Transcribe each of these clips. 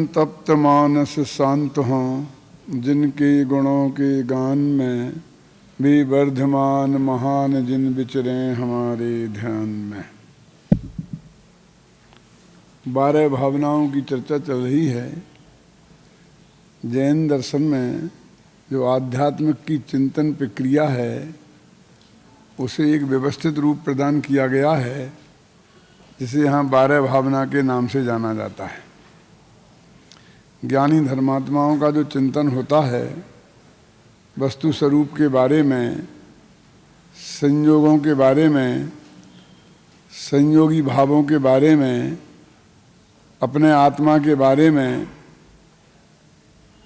तप्त मानस शांत हों, जिनके गुणों के गान में भी वर्धमान महान जिन विचरें हमारे ध्यान में। 12 भावनाओं की चर्चा चल रही है। जैन दर्शन में जो आध्यात्मिक की चिंतन प्रक्रिया है उसे एक व्यवस्थित रूप प्रदान किया गया है, जिसे यहाँ 12 भावना के नाम से जाना जाता है। ज्ञानी धर्मात्माओं का जो चिंतन होता है वस्तु स्वरूप के बारे में, संयोगों के बारे में, संयोगी भावों के बारे में, अपने आत्मा के बारे में,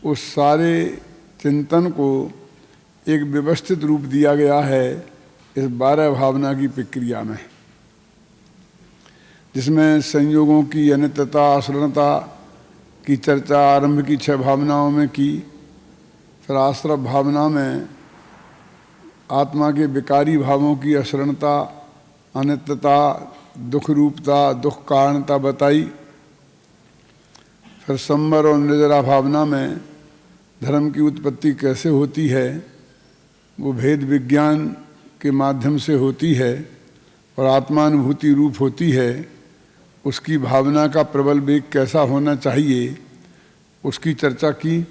उस सारे चिंतन को एक व्यवस्थित रूप दिया गया है इस 12 भावना की प्रक्रिया में, जिसमें संयोगों की अनित्यता, अशरणता की चर्चा आरंभ की 6 भावनाओं में की। फिर आश्रव भावना में आत्मा के विकारी भावों की अशरणता, अनित्यता, दुख रूपता, दुख कारणता बताई। फिर संवर और निर्जरा भावना में धर्म की उत्पत्ति कैसे होती है, वो भेद विज्ञान के माध्यम से होती है और आत्मानुभूति रूप होती है। उसकी भावना का प्रबल वेग कैसा होना चाहिए उसकी चर्चा की।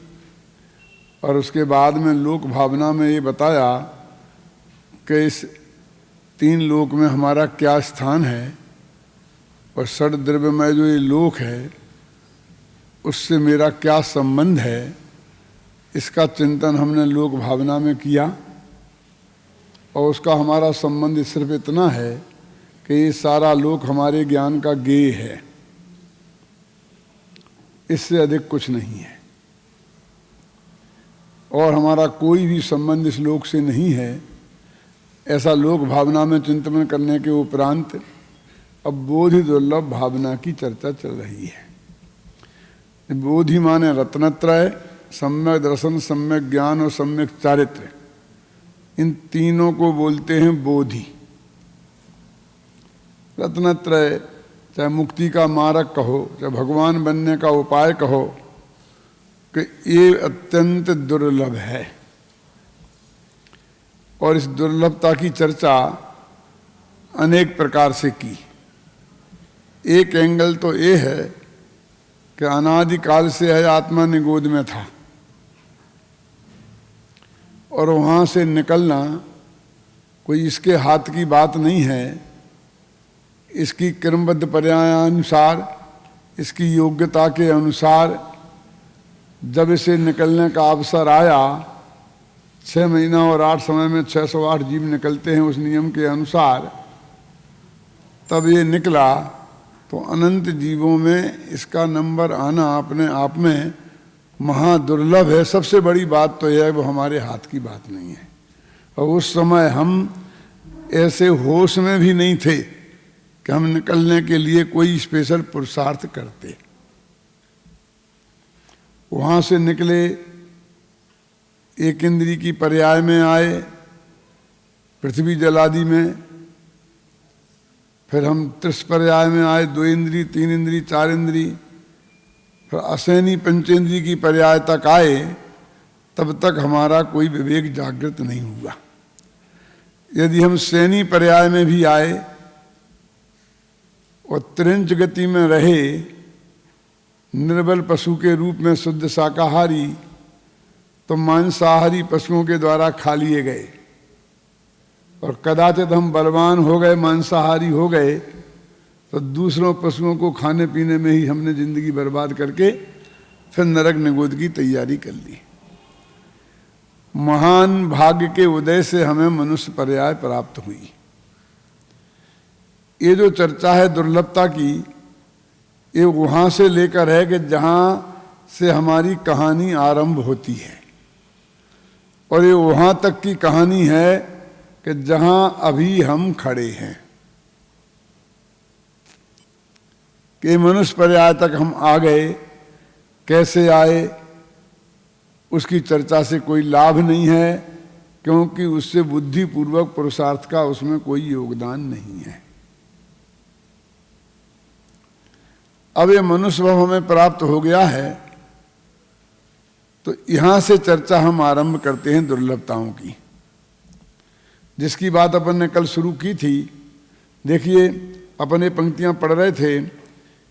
और उसके बाद में लोक भावना में ये बताया कि इस 3 लोक में हमारा क्या स्थान है और षड द्रव्यमय जो ये लोक है उससे मेरा क्या संबंध है। इसका चिंतन हमने लोक भावना में किया और उसका हमारा संबंध सिर्फ इतना है कि ये सारा लोक हमारे ज्ञान का गेय है, इससे अधिक कुछ नहीं है और हमारा कोई भी संबंध इस लोक से नहीं है। ऐसा लोक भावना में चिंतन करने के उपरांत अब बोधि दुर्लभ भावना की चर्चा चल रही है। बोधि माने रत्नत्रय, सम्यक दर्शन, सम्यक ज्ञान और सम्यक चारित्र। इन तीनों को बोलते हैं बोधि। रत्नत्रय चाहे मुक्ति का मार्ग कहो, चाहे भगवान बनने का उपाय कहो, कि ये अत्यंत दुर्लभ है और इस दुर्लभता की चर्चा अनेक प्रकार से की। एक एंगल तो ये है कि अनादिकाल से है आत्मा निगोद में था और वहाँ से निकलना कोई इसके हाथ की बात नहीं है। इसकी क्रमबद्ध पर्यायानुसार, इसकी योग्यता के अनुसार जब इसे निकलने का अवसर आया, 6 महीना और 8 समय में 608 जीव निकलते हैं उस नियम के अनुसार, तब ये निकला तो अनंत जीवों में इसका नंबर आना अपने आप में महादुर्लभ है। सबसे बड़ी बात तो यह है वो हमारे हाथ की बात नहीं है और उस समय हम ऐसे होश में भी नहीं थे कि हम निकलने के लिए कोई स्पेशल पुरुषार्थ करते। वहाँ से निकले, एक इंद्री की पर्याय में आए पृथ्वी जल आदि में, फिर हम त्रिस पर्याय में आए, 2 इंद्री, 3 इंद्री, 4 इंद्री, फिर असैनी पंचेंद्री की पर्याय तक आए। तब तक हमारा कोई विवेक जागृत नहीं हुआ। यदि हम सैनी पर्याय में भी आए और त्रिंच गति में रहे, निर्बल पशु के रूप में शुद्ध शाकाहारी, तो मांसाहारी पशुओं के द्वारा खा लिए गए और कदाचित हम बलवान हो गए, मांसाहारी हो गए, तो दूसरों पशुओं को खाने पीने में ही हमने जिंदगी बर्बाद करके फिर नरक निगोद की तैयारी कर ली। महान भाग्य के उदय से हमें मनुष्य पर्याय प्राप्त हुई। ये जो चर्चा है दुर्लभता की, ये वहाँ से लेकर है कि जहाँ से हमारी कहानी आरंभ होती है और ये वहाँ तक की कहानी है कि जहाँ अभी हम खड़े हैं, कि मनुष्य पर्याय तक हम आ गए। कैसे आए उसकी चर्चा से कोई लाभ नहीं है, क्योंकि उससे बुद्धिपूर्वक पुरुषार्थ का उसमें कोई योगदान नहीं है। अब ये मनुष्य भाव हमें प्राप्त हो गया है तो यहां से चर्चा हम आरंभ करते हैं दुर्लभताओं की, जिसकी बात अपन ने कल शुरू की थी। देखिए, अपन ये पंक्तियां पढ़ रहे थे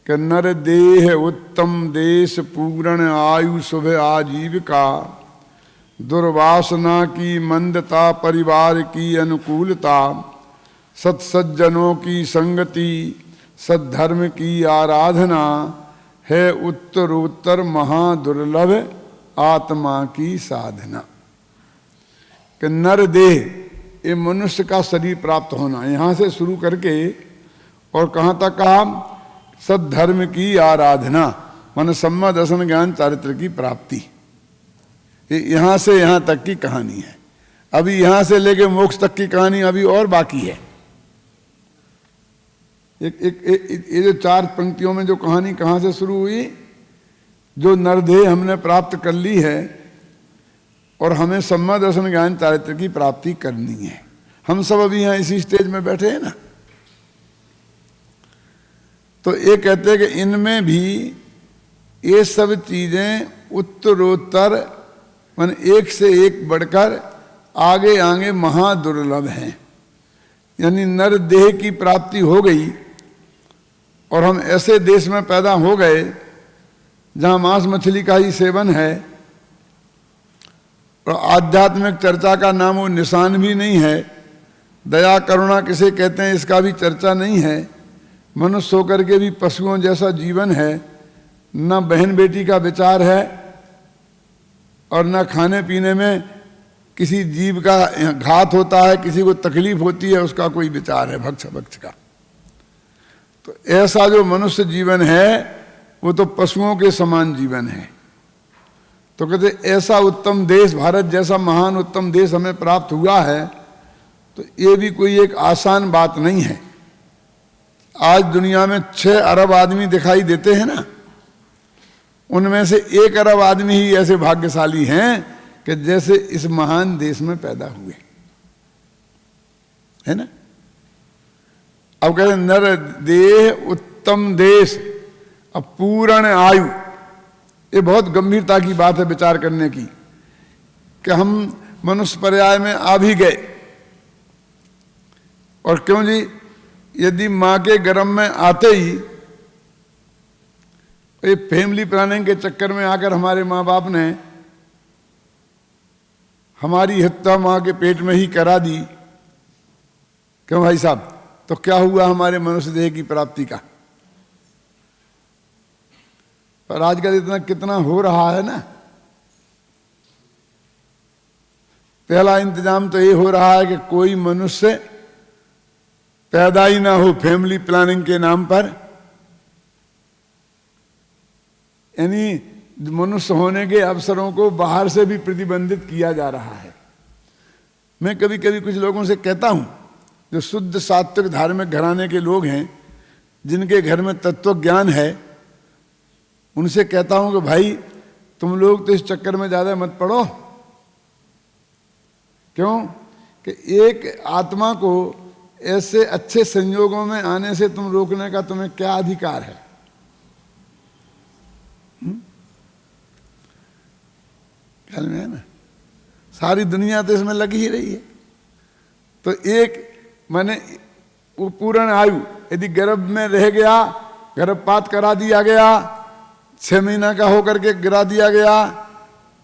कि नर देह उत्तम देश पूर्ण आयु शुभ आजीविका, दुर्वासना की मंदता परिवार की अनुकूलता, सत्सज्जनों की संगति सद्धर्म की आराधना है उत्तरोत्तर महादुर्लभ आत्मा की साधना। कि नर देह, ये मनुष्य का शरीर प्राप्त होना, यहां से शुरू करके और कहां तक कहा, सद्धर्म की आराधना मन सम्मा दर्शन ज्ञान चारित्र की प्राप्ति। यहां से यहां तक की कहानी है। अभी यहां से लेके मोक्ष तक की कहानी अभी और बाकी है। ये जो 4 पंक्तियों में जो कहानी कहां से शुरू हुई, जो नरदेह हमने प्राप्त कर ली है और हमें सम्मा दर्शन ज्ञान चारित्र की प्राप्ति करनी है। हम सब अभी यहां इसी स्टेज में बैठे हैं ना। तो ये कहते हैं कि इनमें भी ये सब चीजें उत्तरोत्तर मन एक से एक बढ़कर आगे आगे महादुर्लभ हैं। यानी नर देह की प्राप्ति हो गई और हम ऐसे देश में पैदा हो गए जहां मांस मछली का ही सेवन है और आध्यात्मिक चर्चा का नाम वो निशान भी नहीं है। दया करुणा किसे कहते हैं इसका भी चर्चा नहीं है। मनुष्य होकर के भी पशुओं जैसा जीवन है, न बहन बेटी का विचार है और न खाने पीने में किसी जीव का घात होता है, किसी को तकलीफ होती है, उसका कोई विचार है भक्ष भक्ष का। तो ऐसा जो मनुष्य जीवन है वो तो पशुओं के समान जीवन है। तो कहते ऐसा उत्तम देश, भारत जैसा महान उत्तम देश हमें प्राप्त हुआ है, तो ये भी कोई एक आसान बात नहीं है। आज दुनिया में 6 अरब आदमी दिखाई देते हैं ना, उनमें से 1 अरब आदमी ही ऐसे भाग्यशाली हैं कि जैसे इस महान देश में पैदा हुए, है ना। अब कहते नर देह उत्तम देश, अब पूर्ण आयु, ये बहुत गंभीरता की बात है विचार करने की कि हम मनुष्य पर्याय में आ भी गए। और क्यों जी, यदि मां के गर्भ में आते ही ये फैमिली प्लानिंग के चक्कर में आकर हमारे माँ बाप ने हमारी हत्या मां के पेट में ही करा दी, क्यों भाई साहब, तो क्या हुआ हमारे मनुष्य देह की प्राप्ति का। पर आजकल इतना कितना हो रहा है ना। पहला इंतजाम तो ये हो रहा है कि कोई मनुष्य पैदा ही ना हो फैमिली प्लानिंग के नाम पर, यानी मनुष्य होने के अवसरों को बाहर से भी प्रतिबंधित किया जा रहा है। मैं कभी कभी कुछ लोगों से कहता हूं जो शुद्ध सात्विक धार्मिक घराने के लोग हैं, जिनके घर में तत्व ज्ञान है, उनसे कहता हूं कि भाई तुम लोग तो इस चक्कर में ज्यादा मत पड़ो। क्यों कि एक आत्मा को ऐसे अच्छे संयोगों में आने से तुम रोकने का तुम्हें क्या अधिकार है। ख्याल में है ना, सारी दुनिया तो इसमें लगी ही रही है। तो एक माने वो पूर्ण आयु यदि गर्भ में रह गया, गर्भपात करा दिया गया, 6 महीना का होकर के गिरा दिया गया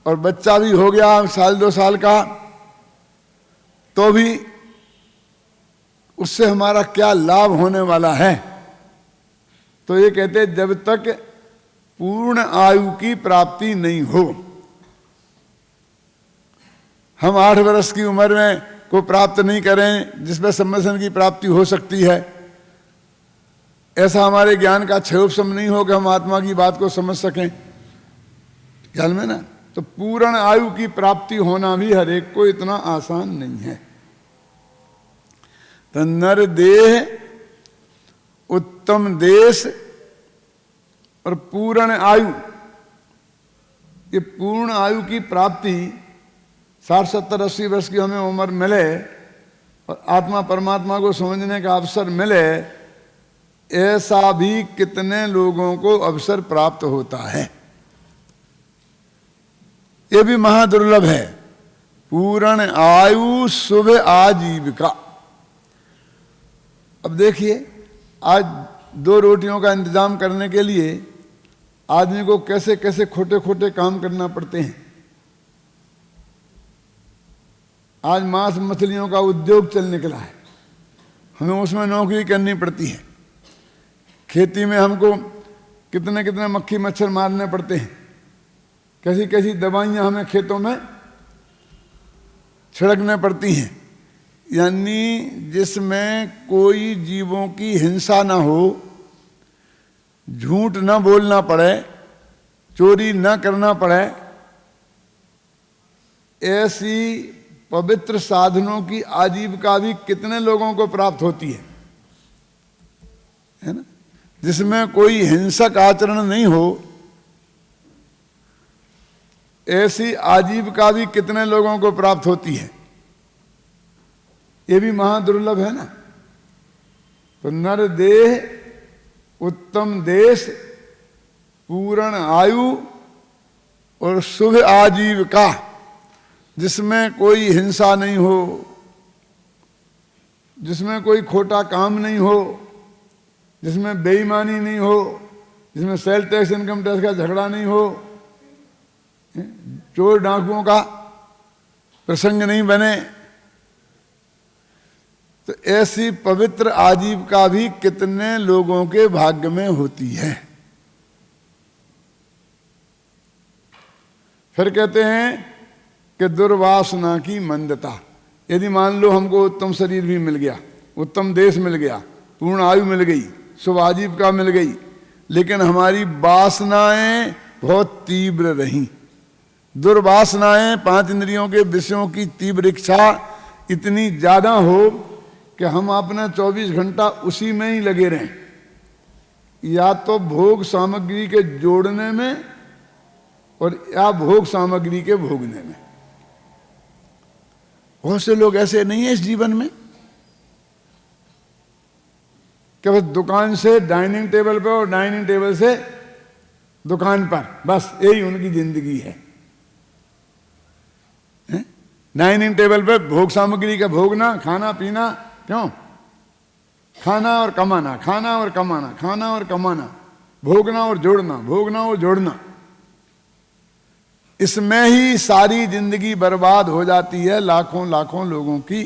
और बच्चा भी हो गया 1-2 साल का, तो भी उससे हमारा क्या लाभ होने वाला है। तो ये कहते हैं जब तक पूर्ण आयु की प्राप्ति नहीं हो, हम 8 वर्ष की उम्र में को प्राप्त नहीं करें जिसमें सम्मसन की प्राप्ति हो सकती है, ऐसा हमारे ज्ञान का क्षयोपशम नहीं हो कि हम आत्मा की बात को समझ सकें। ख्याल में ना, तो पूर्ण आयु की प्राप्ति होना भी हर एक को इतना आसान नहीं है। तो नर देह उत्तम देश और पूर्ण आयु, ये पूर्ण आयु की प्राप्ति 60, 70, 80 वर्ष की हमें उम्र मिले और आत्मा परमात्मा को समझने का अवसर मिले, ऐसा भी कितने लोगों को अवसर प्राप्त होता है। ये भी महादुर्लभ है। पूर्ण आयु शुभ आजीविका। अब देखिए, आज 2 रोटियों का इंतजाम करने के लिए आदमी को कैसे कैसे खोटे खोटे काम करना पड़ते हैं। आज मांस मछलियों का उद्योग चल निकला है, हमें उसमें नौकरी करनी पड़ती है। खेती में हमको कितने कितने मक्खी मच्छर मारने पड़ते हैं, कैसी कैसी दवाइयां हमें खेतों में छिड़कने पड़ती हैं। यानी जिसमें कोई जीवों की हिंसा ना हो, झूठ ना बोलना पड़े, चोरी ना करना पड़े, ऐसी पवित्र साधनों की आजीविका भी कितने लोगों को प्राप्त होती है ना। जिसमें कोई हिंसक आचरण नहीं हो, ऐसी आजीविका भी कितने लोगों को प्राप्त होती है। ये भी महादुर्लभ है ना। तो नर देह, उत्तम देश, पूर्ण आयु और शुभ आजीविका, जिसमें कोई हिंसा नहीं हो, जिसमें कोई खोटा काम नहीं हो, जिसमें बेईमानी नहीं हो, जिसमें सेल टैक्स इनकम टैक्स का झगड़ा नहीं हो, चोर डाकुओं का प्रसंग नहीं बने। तो ऐसी पवित्र आजीविका भी कितने लोगों के भाग्य में होती है। फिर कहते हैं कि दुर्वासना की मंदता। यदि मान लो हमको उत्तम शरीर भी मिल गया, उत्तम देश मिल गया, पूर्ण आयु मिल गई, शुभ आजीविका मिल गई, लेकिन हमारी वासनाएं बहुत तीव्र रहीं। दुर्वासनाएं, 5 इंद्रियों के विषयों की तीव्र इच्छा इतनी ज्यादा हो कि हम अपना 24 घंटा उसी में ही लगे रहें, या तो भोग सामग्री के जोड़ने में और या भोग सामग्री के भोगने में। बहुत से लोग ऐसे नहीं है इस जीवन में कि बस दुकान से डाइनिंग टेबल पर और डाइनिंग टेबल से दुकान पर, बस यही उनकी जिंदगी है। डाइनिंग टेबल पर भोग सामग्री का भोगना, खाना पीना। क्यों? खाना और कमाना, खाना और कमाना, खाना और कमाना, भोगना और जोड़ना, भोगना और जोड़ना। इसमें ही सारी जिंदगी बर्बाद हो जाती है लाखों लाखों लोगों की।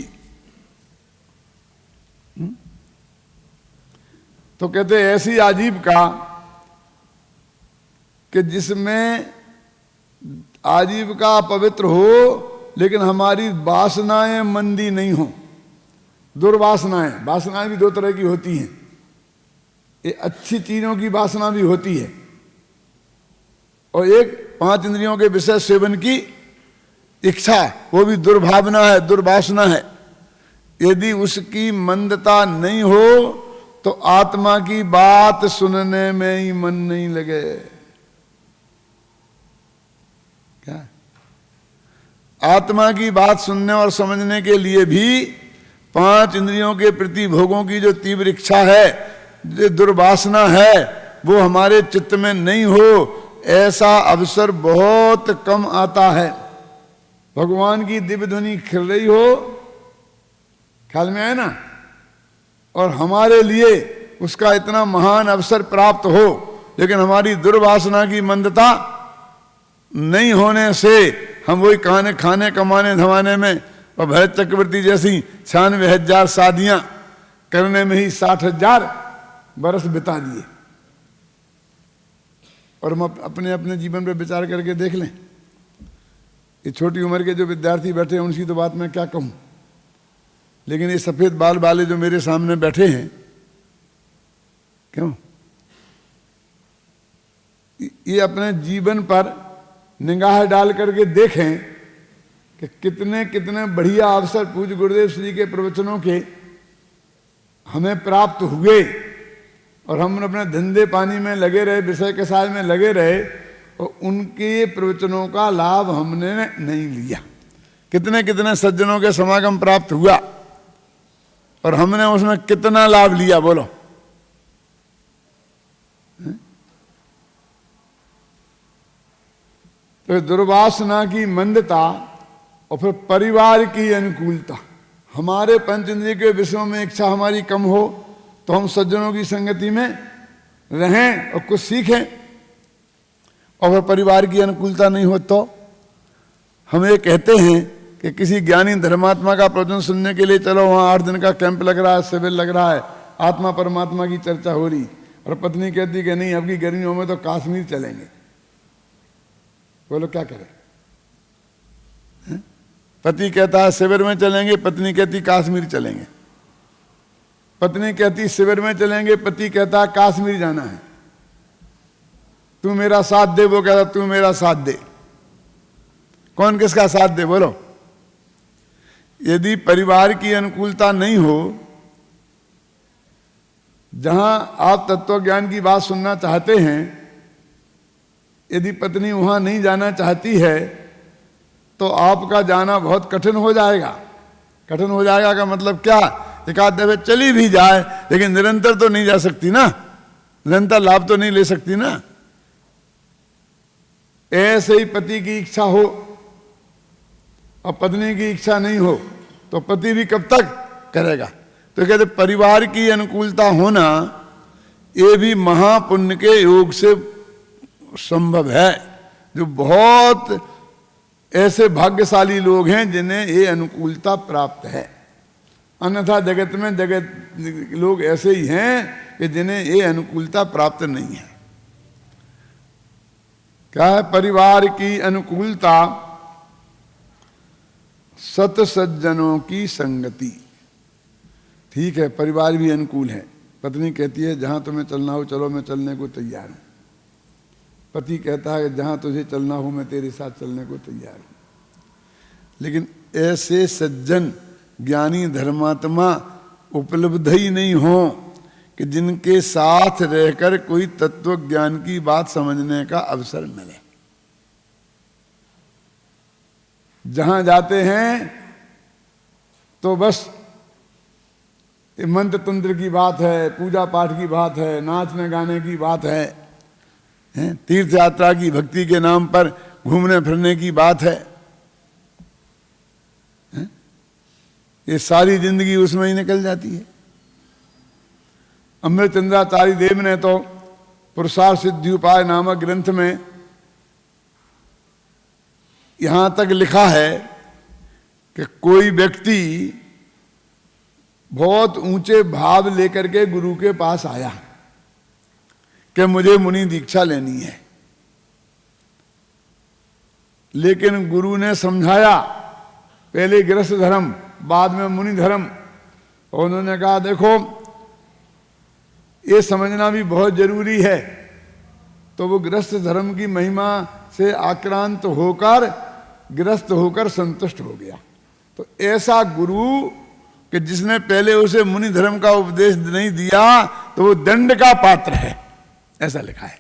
तो कहते ऐसी आजीविका कि जिसमें आजीविका पवित्र हो लेकिन हमारी वासनाएं मंदी नहीं हो। दुर्वासनाएं, वासनाएं भी 2 तरह की होती हैं। ये अच्छी चीजों की वासना भी होती है और एक 5 इंद्रियों के विषय सेवन की इच्छा, वो भी दुर्भावना है, दुर्वासना है। यदि उसकी मंदता नहीं हो तो आत्मा की बात सुनने में ही मन नहीं लगे। क्या? आत्मा की बात सुनने और समझने के लिए भी 5 इंद्रियों के प्रति भोगों की जो तीव्र इच्छा है, जो दुर्वासना है, वो हमारे चित्त में नहीं हो, ऐसा अवसर बहुत कम आता है। भगवान की दिव्य ध्वनि खिल रही हो, ख्याल में आए ना, और हमारे लिए उसका इतना महान अवसर प्राप्त हो, लेकिन हमारी दुर्वासना की मंदता नहीं होने से हम वही खाने कमाने धमाने में और भरत चक्रवर्ती जैसी 96,000 शादियां करने में ही 60,000 बरस बिता दिए। और हम अपने अपने जीवन पर विचार करके देख लें। ये छोटी उम्र के जो विद्यार्थी बैठे हैं उनकी तो बात मैं क्या कहूं, लेकिन ये सफेद बाल वाले जो मेरे सामने बैठे हैं, क्यों, ये अपने जीवन पर निगाह डाल करके देखें कि कितने कितने बढ़िया अवसर पूज्य गुरुदेव श्री के प्रवचनों के हमें प्राप्त हुए और हम अपने धंधे पानी में लगे रहे, विषय के साथ में लगे रहे और उनके प्रवचनों का लाभ हमने नहीं लिया। कितने कितने सज्जनों के समागम प्राप्त हुआ और हमने उसमें कितना लाभ लिया, बोलो। तो दुर्वासना की मंदता और फिर परिवार की अनुकूलता। हमारे पंच इंद्रिय के विषयों में इच्छा हमारी कम हो तो हम सज्जनों की संगति में रहें और कुछ सीखें, और फिर परिवार की अनुकूलता नहीं हो तो हम ये कहते हैं कि किसी ज्ञानी धर्मात्मा का प्रवचन सुनने के लिए चलो, वहाँ 8 दिन का कैंप लग रहा है, शिविर लग रहा है, आत्मा परमात्मा की चर्चा हो रही, और पत्नी कहती कि नहीं, अब की गर्मियों में तो कश्मीर चलेंगे। बोलो क्या करें? पति कहता है शिविर में चलेंगे, पत्नी कहती कश्मीर चलेंगे। पत्नी कहती शिविर में चलेंगे, पति कहता कश्मीर जाना है, तू मेरा साथ दे, वो कहता तू मेरा साथ दे। कौन किसका साथ दे बोलो? यदि परिवार की अनुकूलता नहीं हो, जहां आप तत्व ज्ञान की बात सुनना चाहते हैं, यदि पत्नी वहां नहीं जाना चाहती है तो आपका जाना बहुत कठिन हो जाएगा। कठिन हो जाएगा का मतलब क्या? एक आध दफे चली भी जाए लेकिन निरंतर तो नहीं जा सकती ना, निरंतर लाभ तो नहीं ले सकती ना। ऐसे ही पति की इच्छा हो और पत्नी की इच्छा नहीं हो तो पति भी कब तक करेगा? तो कहते परिवार की अनुकूलता होना ये भी महापुण्य के योग से संभव है। जो बहुत ऐसे भाग्यशाली लोग हैं जिन्हें ये अनुकूलता प्राप्त है, अन्यथा जगत में लोग ऐसे ही हैं कि जिन्हें ये अनुकूलता प्राप्त नहीं है। क्या है? परिवार की अनुकूलता, सत सज्जनों की संगति। ठीक है, परिवार भी अनुकूल है। पत्नी कहती है जहां तुम्हें चलना हो चलो, मैं चलने को तैयार हूं। पति कहता है जहां तुझे चलना हो मैं तेरे साथ चलने को तैयार हूं। लेकिन ऐसे सज्जन ज्ञानी धर्मात्मा उपलब्ध ही नहीं हो कि जिनके साथ रहकर कोई तत्व ज्ञान की बात समझने का अवसर मिले। जहां जाते हैं तो बस मंत्र तंत्र की बात है, पूजा पाठ की बात है, नाचने गाने की बात है, तीर्थ यात्रा की भक्ति के नाम पर घूमने फिरने की बात है। ये सारी जिंदगी उसमें ही निकल जाती है। अमृतचंद्राचार्य देव ने तो पुरुषार्थ सिद्धि उपाय नामक ग्रंथ में यहां तक लिखा है कि कोई व्यक्ति बहुत ऊंचे भाव लेकर के गुरु के पास आया कि मुझे मुनि दीक्षा लेनी है, लेकिन गुरु ने समझाया पहले गृहस्थ धर्म बाद में मुनि धर्म, और उन्होंने कहा देखो ये समझना भी बहुत जरूरी है। तो वो गृहस्थ धर्म की महिमा से आक्रांत होकर गृहस्थ होकर संतुष्ट हो गया। तो ऐसा गुरु कि जिसने पहले उसे मुनि धर्म का उपदेश नहीं दिया तो वो दंड का पात्र है, ऐसा लिखा है।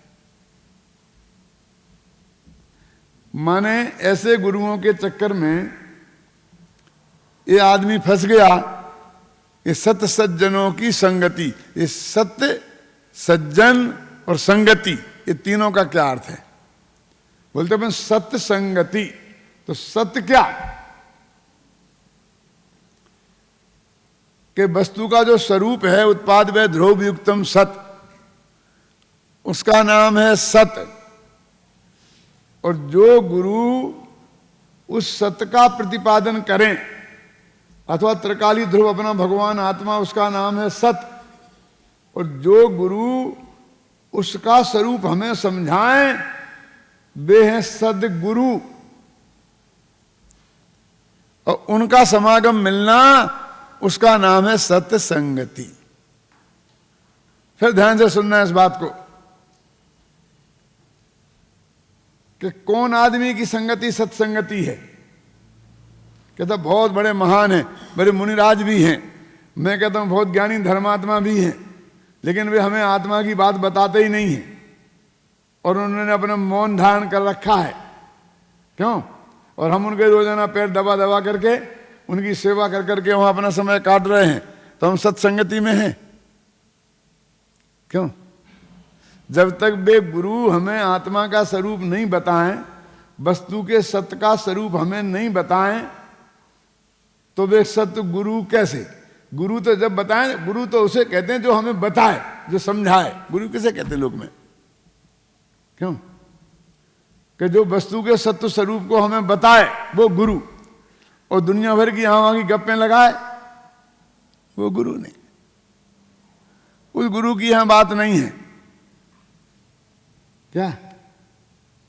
माने ऐसे गुरुओं के चक्कर में ये आदमी फंस गया। ये सत्य सज्जनों की संगति, ये सत्य सज्जन और संगति, ये तीनों का क्या अर्थ है? बोलते हैं सत्य संगति। तो सत्य क्या? कि वस्तु का जो स्वरूप है उत्पाद व ध्रुव युक्तम सत, उसका नाम है सत्य। और जो गुरु उस सत्य का प्रतिपादन करें, अथवा त्रिकाली ध्रुव अपना भगवान आत्मा, उसका नाम है सत्य। और जो गुरु उसका स्वरूप हमें समझाएं वे हैं सद्गुरु। और उनका समागम मिलना उसका नाम है सत्य संगति। फिर ध्यान से सुनना है इस बात को कि कौन आदमी की संगति सत्संगति है। कहता बहुत बड़े महान हैं, बड़े मुनिराज भी हैं, मैं कहता हूं बहुत ज्ञानी धर्मात्मा भी हैं, लेकिन वे हमें आत्मा की बात बताते ही नहीं हैं और उन्होंने अपना मौन धारण कर रखा है। क्यों? और हम उनके रोजाना पैर दबा दबा करके उनकी सेवा कर करके वहां अपना समय काट रहे हैं, तो हम सत्संगति में हैं। क्यों? जब तक वे गुरु हमें आत्मा का स्वरूप नहीं बताएं, वस्तु के सत्य का स्वरूप हमें नहीं बताएं तो वे सत्य गुरु कैसे? गुरु तो जब बताएं, गुरु तो उसे कहते हैं जो हमें बताए, जो समझाए। गुरु किसे कहते हैं लोग में? क्यों? कि जो वस्तु के सत्य स्वरूप को हमें बताए वो गुरु, और दुनिया भर की यहां वहां की गप्पें लगाए वो गुरु नहीं। उस गुरु की यहां बात नहीं है। क्या?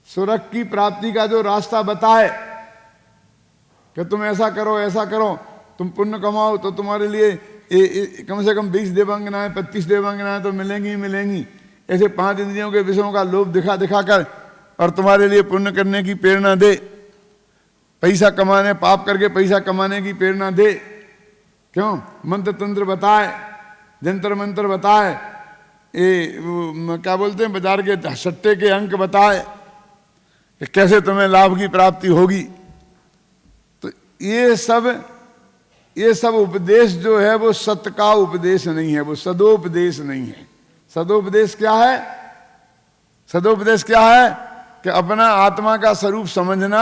स्वर्ग की प्राप्ति का जो रास्ता बताए कि तुम ऐसा करो, तुम पुण्य कमाओ तो तुम्हारे लिए कम से कम 20 देवांगनाएं 25 देवांगनाएं तो मिलेंगी। ऐसे 5 इंद्रियों के विषयों का लोभ दिखा कर और तुम्हारे लिए पुण्य करने की प्रेरणा दे, पैसा कमाने, पाप करके पैसा कमाने की प्रेरणा दे। क्यों? मंत्र तंत्र बताए, जंतर मंत्र बताए, क्या बोलते हैं, बाजार के सट्टे के अंक बताए कि कैसे तुम्हें लाभ की प्राप्ति होगी। तो ये सब उपदेश जो है वो सत्य का उपदेश नहीं है, वो सदोपदेश नहीं है। सदोपदेश क्या है? सदोपदेश क्या है? कि अपना आत्मा का स्वरूप समझना